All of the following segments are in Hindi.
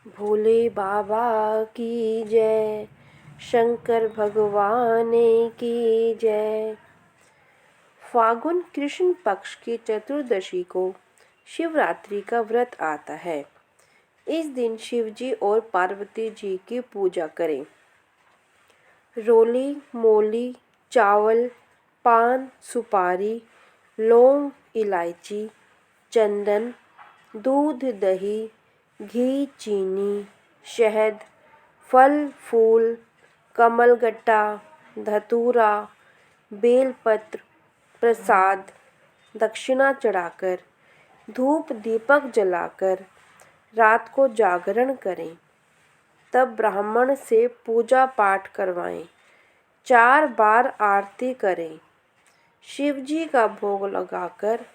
भोले बाबा की जय, शंकर भगवान की जय। फागुन कृष्ण पक्ष की चतुर्दशी को शिवरात्रि का व्रत आता है। इस दिन शिव जी और पार्वती जी की पूजा करें। रोली, मोली, चावल, पान, सुपारी, लौंग, इलायची, चंदन, दूध, दही, घी, चीनी, शहद, फल फूल, कमलगट्टा, धतूरा, बेलपत्र, प्रसाद, दक्षिणा चढ़ाकर, धूप दीपक जलाकर रात को जागरण करें। तब ब्राह्मण से पूजा पाठ करवाएं। 4 बार आरती करें। शिव जी का भोग लगाकर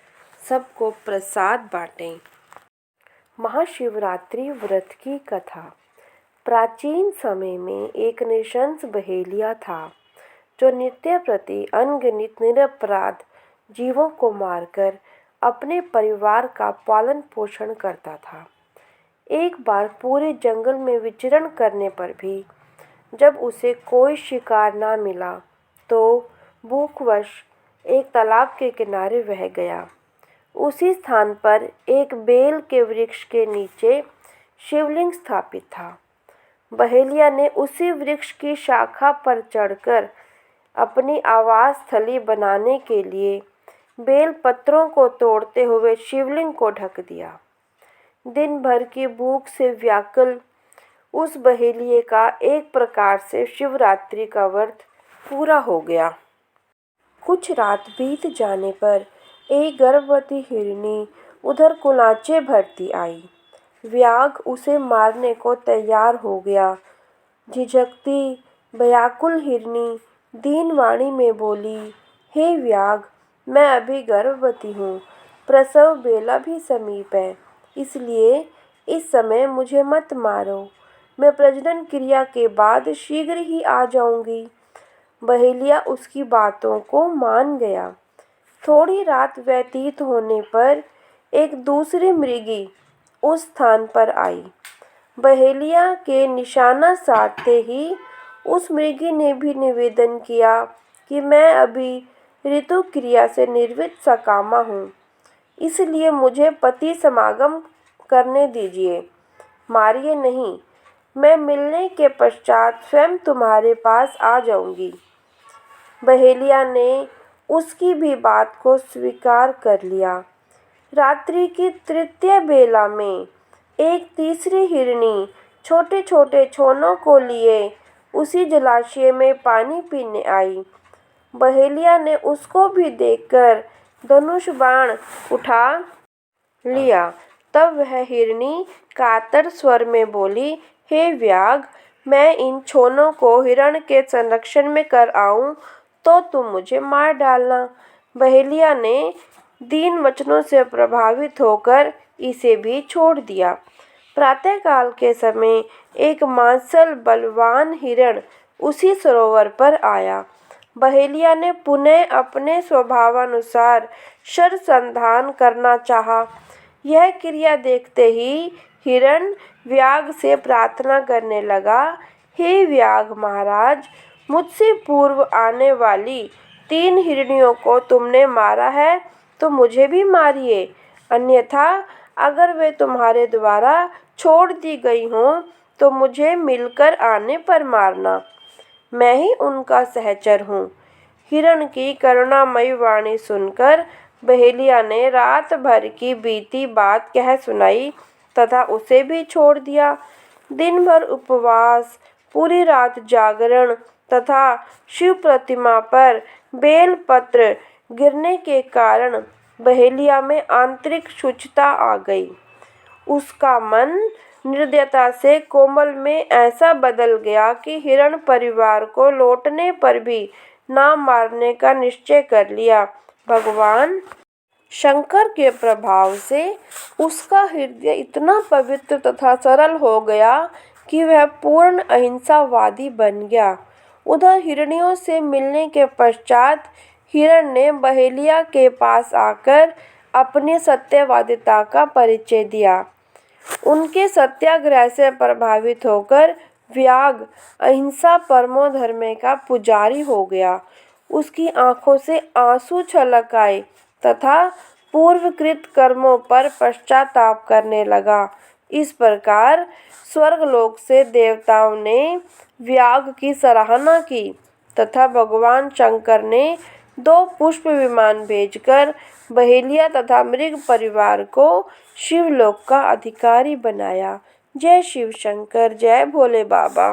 सबको प्रसाद बांटें। महाशिवरात्रि व्रत की कथा। प्राचीन समय में एक नृशंस बहेलिया था जो नित्य प्रति अनगिनत निरपराध जीवों को मारकर अपने परिवार का पालन पोषण करता था। एक बार पूरे जंगल में विचरण करने पर भी जब उसे कोई शिकार ना मिला तो भूखवश एक तालाब के किनारे बह गया। उसी स्थान पर एक बेल के वृक्ष के नीचे शिवलिंग स्थापित था। बहेलिया ने उसी वृक्ष की शाखा पर चढ़कर अपनी आवास स्थली बनाने के लिए बेल पत्रों को तोड़ते हुए शिवलिंग को ढक दिया। दिन भर की भूख से व्याकुल उस बहेलिये का एक प्रकार से शिवरात्रि का व्रत पूरा हो गया। कुछ रात बीत जाने पर एक गर्भवती हिरनी उधर कुलाचे भरती आई। व्याघ्र उसे मारने को तैयार हो गया। झिझकती व्याकुल हिरनी दीन वाणी में बोली, हे व्याघ्र, मैं अभी गर्भवती हूँ। प्रसव बेला भी समीप है, इसलिए इस समय मुझे मत मारो। मैं प्रजनन क्रिया के बाद शीघ्र ही आ जाऊंगी। बहेलिया उसकी बातों को मान गया। थोड़ी रात व्यतीत होने पर एक दूसरी मृगी उस स्थान पर आई। बहेलिया के निशाना साधते ही उस मृगी ने भी निवेदन किया कि मैं अभी ऋतु क्रिया से निर्वृत सकामा हूँ, इसलिए मुझे पति समागम करने दीजिए, मारिए नहीं। मैं मिलने के पश्चात स्वयं तुम्हारे पास आ जाऊंगी। बहेलिया ने उसकी भी बात को स्वीकार कर लिया। रात्रि की तृतीय बेला में एक तीसरी हिरनी छोटे छोटे छोनों को लिए उसी जलाशय में पानी पीने आई। बहेलिया ने उसको भी देखकर धनुष बाण उठा लिया। तब वह हिरनी कातर स्वर में बोली, हे व्याघ्र, मैं इन छोनों को हिरण के संरक्षण में कर आऊं तो तुम मुझे मार डालना। बहेलिया ने दीन वचनों से प्रभावित होकर इसे भी छोड़ दिया। प्रातःकाल के समय एक मांसल बलवान हिरण उसी सरोवर पर आया। बहेलिया ने पुनः अपने स्वभावानुसार शरसंधान करना चाहा। यह क्रिया देखते ही हिरण व्याघ्र से प्रार्थना करने लगा, हे व्याघ्र महाराज, मुझसे पूर्व आने वाली 3 हिरणियों को तुमने मारा है तो मुझे भी मारिए, अन्यथा अगर वे तुम्हारे द्वारा छोड़ दी गई हों तो मुझे मिलकर आने पर मारना, मैं ही उनका सहचर हूँ। हिरण की करुणामयी वाणी सुनकर बहेलिया ने रात भर की बीती बात कह सुनाई तथा उसे भी छोड़ दिया। दिन भर उपवास, पूरी रात जागरण तथा शिव प्रतिमा पर बेल पत्र गिरने के कारण बहेलिया में आंतरिक शुचिता आ गई। उसका मन निर्दयता से कोमल में ऐसा बदल गया कि हिरण परिवार को लौटने पर भी ना मारने का निश्चय कर लिया। भगवान शंकर के प्रभाव से उसका हृदय इतना पवित्र तथा सरल हो गया कि वह पूर्ण अहिंसावादी बन गया। उधर हिरणियों से मिलने के पश्चात हिरण ने बहेलिया के पास आकर अपनी सत्यवादिता का परिचय दिया। उनके सत्याग्रह से प्रभावित होकर व्याग अहिंसा परमो धर्मे का पुजारी हो गया। उसकी आंखों से आंसू छलक आए तथा पूर्वकृत कर्मों पर पश्चाताप करने लगा। इस प्रकार स्वर्गलोक से देवताओं ने व्याग की सराहना की तथा भगवान शंकर ने 2 पुष्प विमान भेजकर बहेलिया तथा मृग परिवार को शिवलोक का अधिकारी बनाया। जय शिव शंकर, जय भोले बाबा।